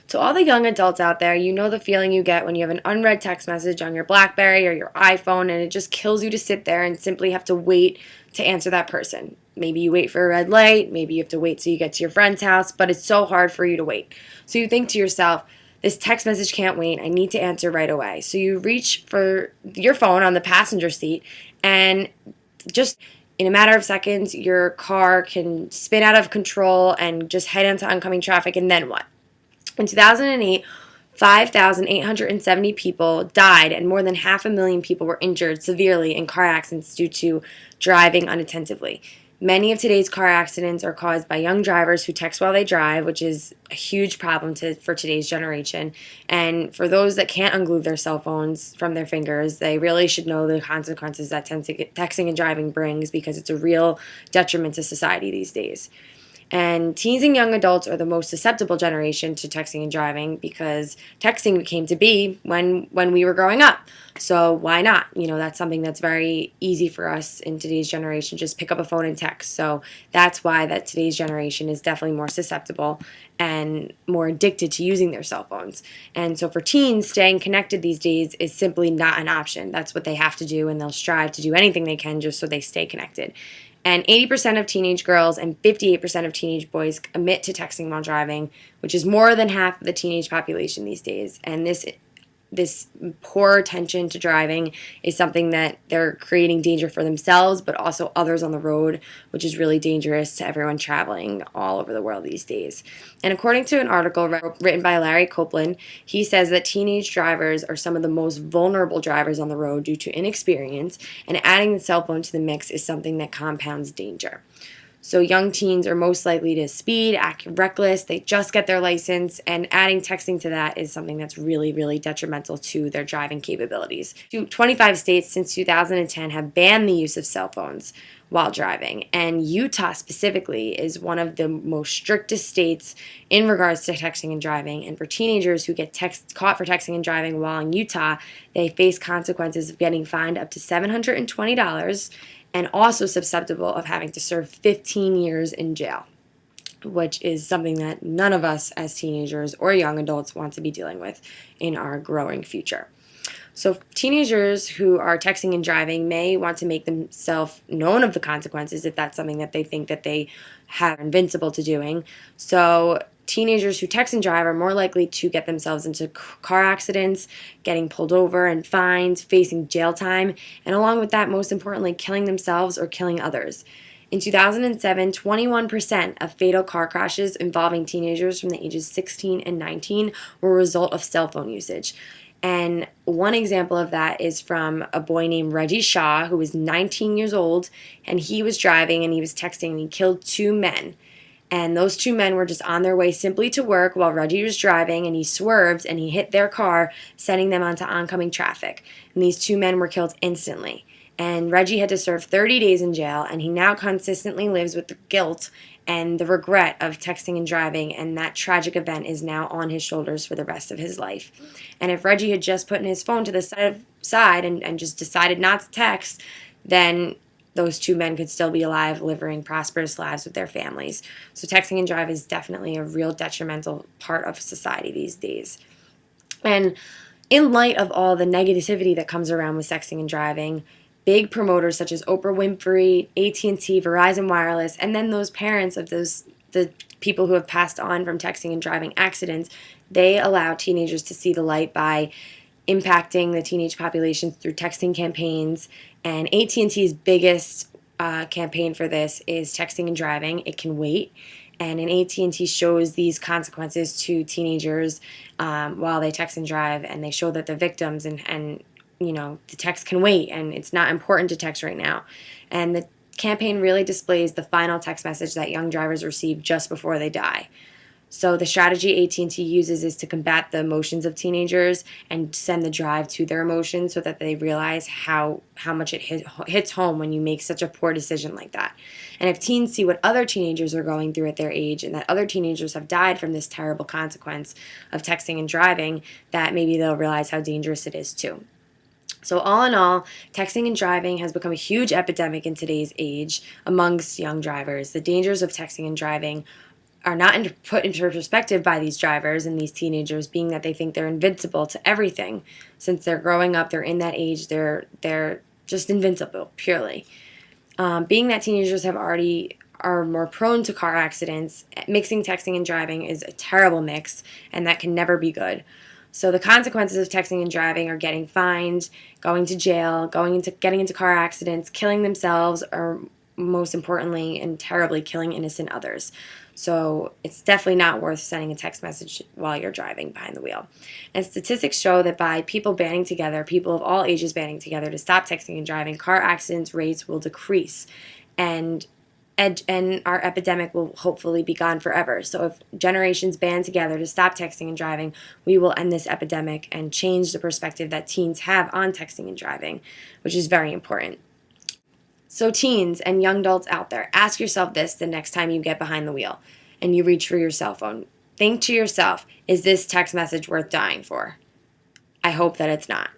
To all the young adults out there, you know the feeling you get when you have an unread text message on your BlackBerry or your iPhone and it just kills you to sit there and simply have to wait to answer that person. Maybe you wait for a red light, maybe you have to wait till you get to your friend's house, but it's so hard for you to wait. So you think to yourself, this text message can't wait, I need to answer right away. So you reach for your phone on the passenger seat and just in a matter of seconds, your car can spin out of control and just head into oncoming traffic, and then what? In 2008, 5,870 people died and more than 500,000 people were injured severely in car accidents due to driving unattentively. Many of today's car accidents are caused by young drivers who text while they drive, which is a huge problem for today's generation. And for those that can't unglue their cell phones from their fingers, they really should know the consequences that texting and driving brings, because it's a real detriment to society these days. And teens and young adults are the most susceptible generation to texting and driving, because texting came to be when we were growing up. So why not? That's something that's very easy for us in today's generation. Just pick up a phone and text. So that's why that today's generation is definitely more susceptible and more addicted to using their cell phones. And so for teens, staying connected these days is simply not an option. That's what they have to do, and they'll strive to do anything they can just so they stay connected. And 80% of teenage girls and 58% of teenage boys admit to texting while driving, which is more than half of the teenage population these days. And this poor attention to driving is something that they're creating danger for themselves, but also others on the road, which is really dangerous to everyone traveling all over the world these days. And according to an article written by Larry Copeland, he says that teenage drivers are some of the most vulnerable drivers on the road due to inexperience, and adding the cell phone to the mix is something that compounds danger. So young teens are most likely to speed, act reckless, they just get their license, and adding texting to that is something that's really, really detrimental to their driving capabilities. 25 states since 2010 have banned the use of cell phones while driving, and Utah specifically is one of the most strictest states in regards to texting and driving. And for teenagers who get caught for texting and driving while in Utah, they face consequences of getting fined up to $720 and also susceptible of having to serve 15 years in jail, which is something that none of us as teenagers or young adults want to be dealing with in our growing future. So teenagers who are texting and driving may want to make themselves known of the consequences if that's something that they think that they have invincible to doing. So teenagers who text and drive are more likely to get themselves into car accidents, getting pulled over and fined, facing jail time, and along with that, most importantly, killing themselves or killing others. In 2007, 21% of fatal car crashes involving teenagers from the ages 16 and 19 were a result of cell phone usage. And one example of that is from a boy named Reggie Shaw, who was 19 years old, and he was driving and he was texting and he killed two men. And those two men were just on their way simply to work while Reggie was driving, and he swerved and he hit their car, sending them onto oncoming traffic. And these two men were killed instantly. And Reggie had to serve 30 days in jail, and he now consistently lives with the guilt and the regret of texting and driving, and that tragic event is now on his shoulders for the rest of his life. And if Reggie had just put his phone to the side and just decided not to text, then those two men could still be alive, living prosperous lives with their families. So texting and drive is definitely a real detrimental part of society these days. And in light of all the negativity that comes around with texting and driving, big promoters such as Oprah Winfrey, AT&T, Verizon Wireless, and then those parents of the people who have passed on from texting and driving accidents, they allow teenagers to see the light by impacting the teenage population through texting campaigns. And AT&T's biggest campaign for this is texting and driving. It can wait. And AT&T shows these consequences to teenagers while they text and drive, and they show that the victims and the text can wait, and it's not important to text right now. And the campaign really displays the final text message that young drivers receive just before they die. So the strategy AT&T uses is to combat the emotions of teenagers and send the drive to their emotions so that they realize how much it hits home when you make such a poor decision like that. And if teens see what other teenagers are going through at their age, and that other teenagers have died from this terrible consequence of texting and driving, that maybe they'll realize how dangerous it is too. So all in all, texting and driving has become a huge epidemic in today's age amongst young drivers. The dangers of texting and driving are not put into perspective by these drivers and these teenagers, being that they think they're invincible to everything. Since they're growing up, they're in that age, they're just invincible, purely. Being that teenagers are more prone to car accidents, mixing texting and driving is a terrible mix, and that can never be good. So the consequences of texting and driving are getting fined, going to jail, getting into car accidents, killing themselves, or most importantly and terribly killing innocent others. So it's definitely not worth sending a text message while you're driving behind the wheel. And statistics show that by people banding together, people of all ages banding together to stop texting and driving, car accidents rates will decrease. And our epidemic will hopefully be gone forever. So if generations band together to stop texting and driving, we will end this epidemic and change the perspective that teens have on texting and driving, which is very important. So teens and young adults out there, ask yourself this the next time you get behind the wheel and you reach for your cell phone. Think to yourself, is this text message worth dying for? I hope that it's not.